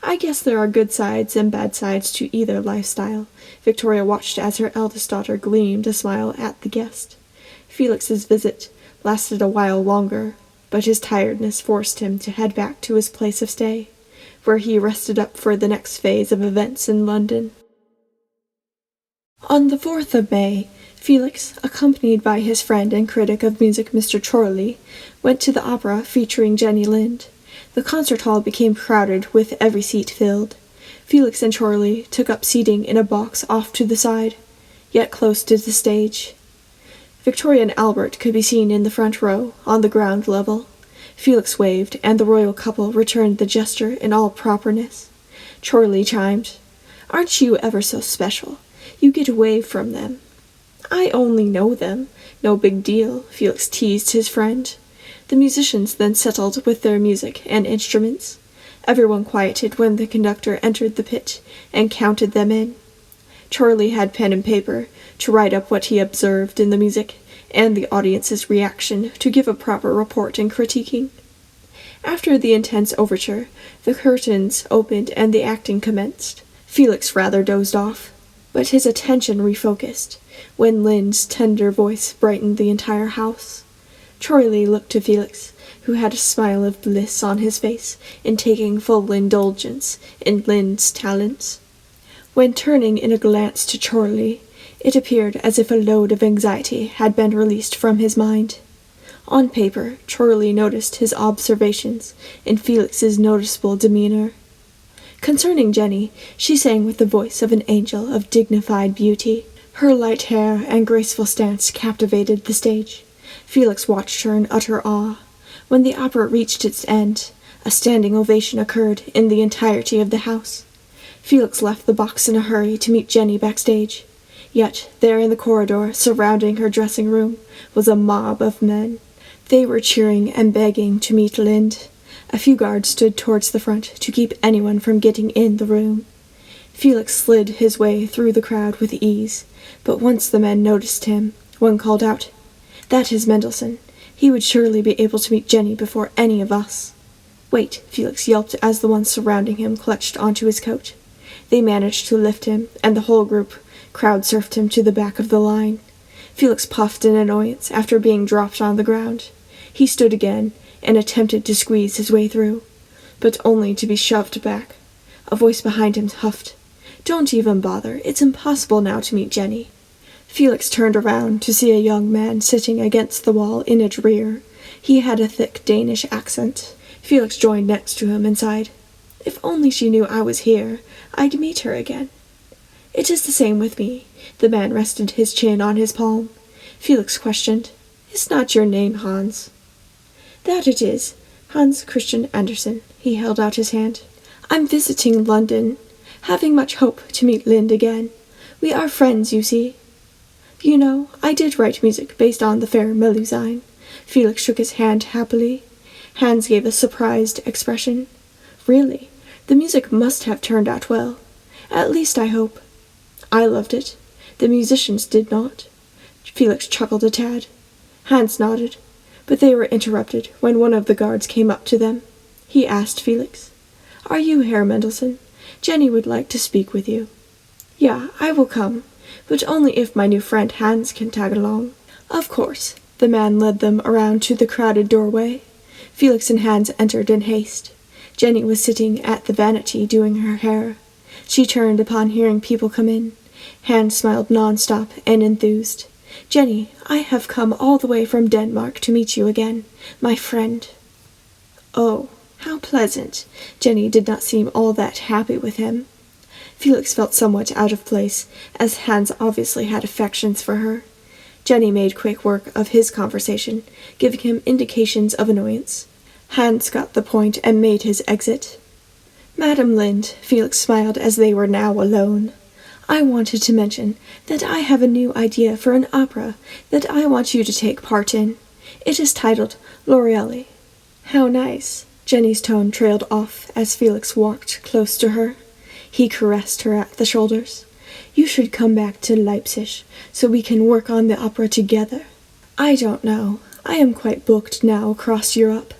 "I guess there are good sides and bad sides to either lifestyle." Victoria watched as her eldest daughter gleamed a smile at the guest. Felix's visit lasted a while longer, but his tiredness forced him to head back to his place of stay, where he rested up for the next phase of events in London. On the 4th of May, Felix, accompanied by his friend and critic of music Mr. Chorley, went to the opera featuring Jenny Lind. The concert hall became crowded with every seat filled. Felix and Chorley took up seating in a box off to the side, yet close to the stage. Victoria and Albert could be seen in the front row, on the ground level. Felix waved, and the royal couple returned the gesture in all properness. Chorley chimed, "Aren't you ever so special? You get away from them." "I only know them. No big deal," Felix teased his friend. The musicians then settled with their music and instruments. Everyone quieted when the conductor entered the pit and counted them in. Charlie had pen and paper to write up what he observed in the music and the audience's reaction to give a proper report and critiquing. After the intense overture, the curtains opened and the acting commenced. Felix rather dozed off, but his attention refocused when Lind's tender voice brightened the entire house. Charlie looked to Felix, who had a smile of bliss on his face in taking full indulgence in Lind's talents. When turning in a glance to Charlie, It appeared as if a load of anxiety had been released from his mind. On paper, Charlie noticed his observations in Felix's noticeable demeanor. Concerning Jenny, she sang with the voice of an angel of dignified beauty. Her light hair and graceful stance captivated the stage. Felix watched her in utter awe. When the opera reached its end, a standing ovation occurred in the entirety of the house. Felix left the box in a hurry to meet Jenny backstage. Yet, there in the corridor, surrounding her dressing room, was a mob of men. They were cheering and begging to meet Lind. A few guards stood towards the front to keep anyone from getting in the room. Felix slid his way through the crowd with ease, but once the men noticed him, one called out, "That is Mendelssohn. He would surely be able to meet Jenny before any of us." "Wait," Felix yelped as the ones surrounding him clutched onto his coat. They managed to lift him, and the whole group crowd-surfed him to the back of the line. Felix puffed in annoyance after being dropped on the ground. He stood again and attempted to squeeze his way through, but only to be shoved back. A voice behind him huffed, "Don't even bother. It's impossible now to meet Jenny." Felix turned around to see a young man sitting against the wall in its rear. He had a thick Danish accent. Felix joined next to him and sighed, "If only she knew I was here, I'd meet her again." "It is the same with me." The man rested his chin on his palm. Felix questioned, "Is not your name Hans?" "That it is. Hans Christian Andersen." He held out his hand. "I'm visiting London, having much hope to meet Lind again. We are friends, you see. You know, I did write music based on the fair Melusine." Felix shook his hand happily. Hans gave a surprised expression. "Really? The music must have turned out well. At least I hope." "I loved it. The musicians did not." Felix chuckled a tad. Hans nodded, but they were interrupted when one of the guards came up to them. He asked Felix, "Are you Herr Mendelssohn? Jenny would like to speak with you." "Yeah, I will come, but only if my new friend Hans can tag along." "Of course." The man led them around to the crowded doorway. Felix and Hans entered in haste. Jenny was sitting at the vanity doing her hair. She turned upon hearing people come in. Hans smiled non-stop and enthused. "Jenny, I have come all the way from Denmark to meet you again, my friend." "Oh, how pleasant." Jenny did not seem all that happy with him. Felix felt somewhat out of place, as Hans obviously had affections for her. Jenny made quick work of his conversation, giving him indications of annoyance. Hans got the point and made his exit. "Madam Lind," Felix smiled as they were now alone, "I wanted to mention that I have a new idea for an opera that I want you to take part in. It is titled Lorelei." "How nice." Jenny's tone trailed off as Felix walked close to her. He caressed her at the shoulders. "You should come back to Leipzig so we can work on the opera together." "I don't know. I am quite booked now across Europe."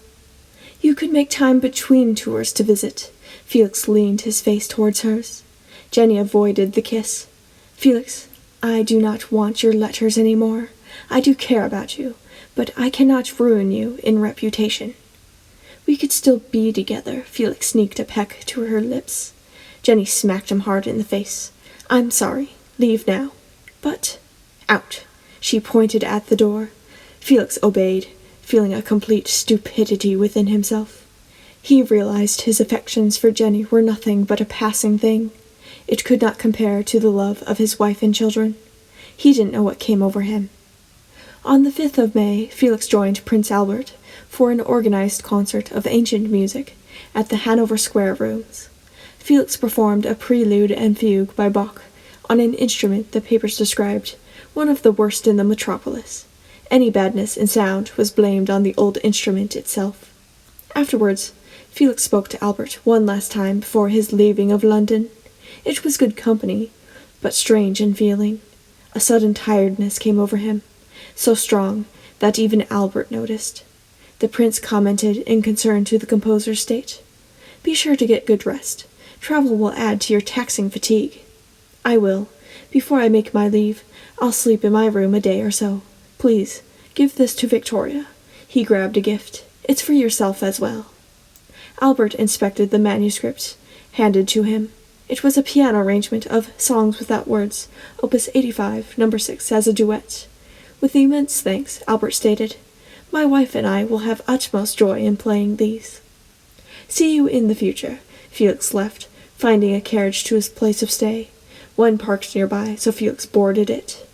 "You could make time between tours to visit." Felix leaned his face towards hers. Jenny avoided the kiss. "Felix, I do not want your letters any more. I do care about you, but I cannot ruin you in reputation." "We could still be together." Felix sneaked a peck to her lips. Jenny smacked him hard in the face. "I'm sorry. Leave now." "But—" "Out." She pointed at the door. Felix obeyed, feeling a complete stupidity within himself. He realized his affections for Jenny were nothing but a passing thing. It could not compare to the love of his wife and children. He didn't know what came over him. On the 5th of May, Felix joined Prince Albert for an organized concert of ancient music at the Hanover Square Rooms. Felix performed a prelude and fugue by Bach on an instrument the papers described one of the worst in the metropolis. Any badness in sound was blamed on the old instrument itself. Afterwards, Felix spoke to Albert one last time before his leaving of London. It was good company, but strange in feeling. A sudden tiredness came over him, so strong that even Albert noticed. The prince commented in concern to the composer's state. "Be sure to get good rest. Travel will add to your taxing fatigue." "I will. Before I make my leave, I'll sleep in my room a day or so. Please, give this to Victoria." He grabbed a gift. "It's for yourself as well." Albert inspected the manuscript, handed to him. It was a piano arrangement of Songs Without Words, Opus 85, No. 6, as a duet. With immense thanks, Albert stated, "My wife and I will have utmost joy in playing these." "See you in the future." Felix left, finding a carriage to his place of stay. One parked nearby, so Felix boarded it.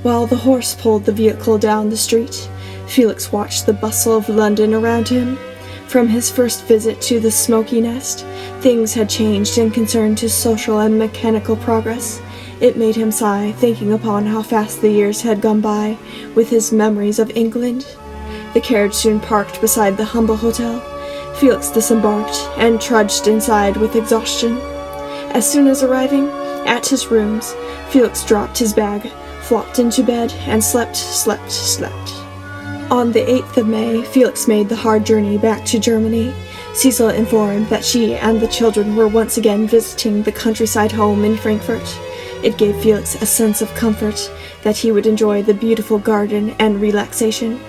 While the horse pulled the vehicle down the street, Felix watched the bustle of London around him. From his first visit to the Smoky Nest, things had changed in concern to social and mechanical progress. It made him sigh, thinking upon how fast the years had gone by, with his memories of England. The carriage soon parked beside the humble hotel. Felix disembarked and trudged inside with exhaustion. As soon as arriving at his rooms, Felix dropped his bag, flopped into bed, and slept. On the 8th of May, Felix made the hard journey back to Germany. Cecil informed that she and the children were once again visiting the countryside home in Frankfurt. It gave Felix a sense of comfort that he would enjoy the beautiful garden and relaxation.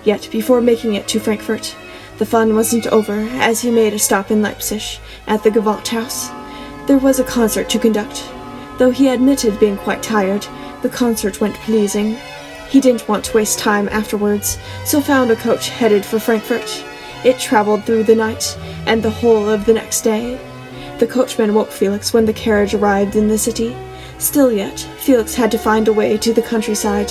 Yet before making it to Frankfurt, the fun wasn't over, as he made a stop in Leipzig at the Gewandhaus. There was a concert to conduct. Though he admitted being quite tired, the concert went pleasing. He didn't want to waste time afterwards, so found a coach headed for Frankfurt. It traveled through the night and the whole of the next day. The coachman woke Felix when the carriage arrived in the city. Still yet, Felix had to find a way to the countryside.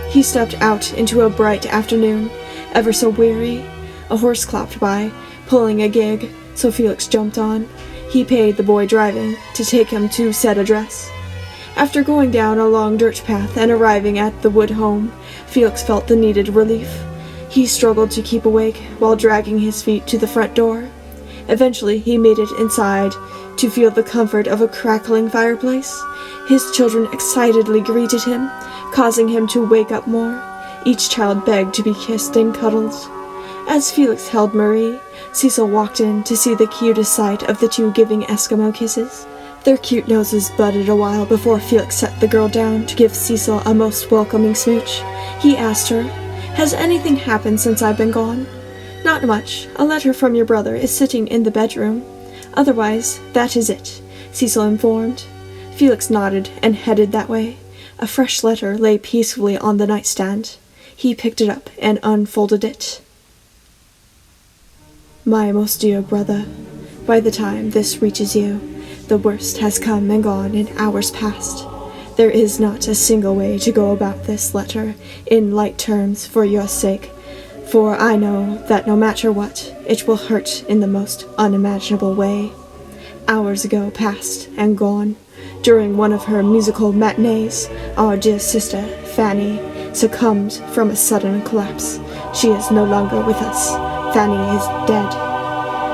He stepped out into a bright afternoon, ever so weary. A horse clapped by, pulling a gig, so Felix jumped on. He paid the boy driving to take him to said address. After going down a long dirt path and arriving at the wood home, Felix felt the needed relief. He struggled to keep awake while dragging his feet to the front door. Eventually, he made it inside to feel the comfort of a crackling fireplace. His children excitedly greeted him, causing him to wake up more. Each child begged to be kissed and cuddled. As Felix held Marie, Cecil walked in to see the cutest sight of the two giving Eskimo kisses. Their cute noses butted a while before Felix set the girl down to give Cecil a most welcoming smooch. He asked her, "Has anything happened since I've been gone?" "Not much. A letter from your brother is sitting in the bedroom. Otherwise, that is it," Cecil informed. Felix nodded and headed that way. A fresh letter lay peacefully on the nightstand. He picked it up and unfolded it. "My most dear brother, by the time this reaches you, the worst has come and gone in hours past. There is not a single way to go about this letter in light terms for your sake, for I know that no matter what, it will hurt in the most unimaginable way. Hours ago past and gone, during one of her musical matinees, our dear sister, Fanny, succumbed from a sudden collapse. She is no longer with us. Fanny is dead."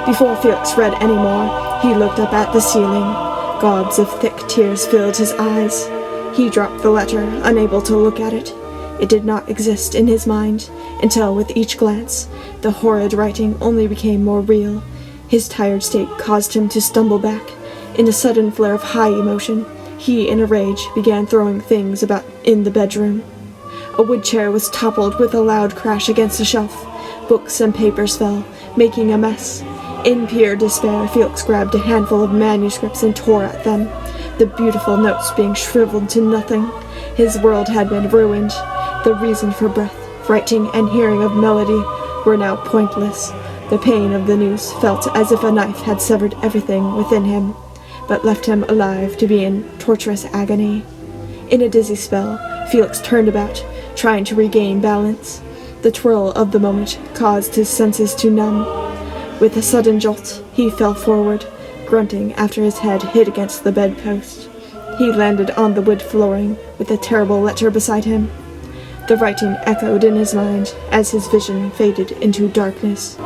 Before Felix read any more, he looked up at the ceiling. Gobs of thick tears filled his eyes. He dropped the letter, unable to look at it. It did not exist in his mind, until with each glance, the horrid writing only became more real. His tired state caused him to stumble back. In a sudden flare of high emotion, he, in a rage, began throwing things about in the bedroom. A wood chair was toppled with a loud crash against a shelf. Books and papers fell, making a mess. In pure despair, Felix grabbed a handful of manuscripts and tore at them, the beautiful notes being shriveled to nothing. His world had been ruined. The reason for breath, writing, and hearing of melody were now pointless. The pain of the news felt as if a knife had severed everything within him, but left him alive to be in torturous agony. In a dizzy spell, Felix turned about, trying to regain balance. The twirl of the moment caused his senses to numb. With a sudden jolt, he fell forward, grunting after his head hit against the bedpost. He landed on the wood flooring with a terrible letter beside him. The writing echoed in his mind as his vision faded into darkness.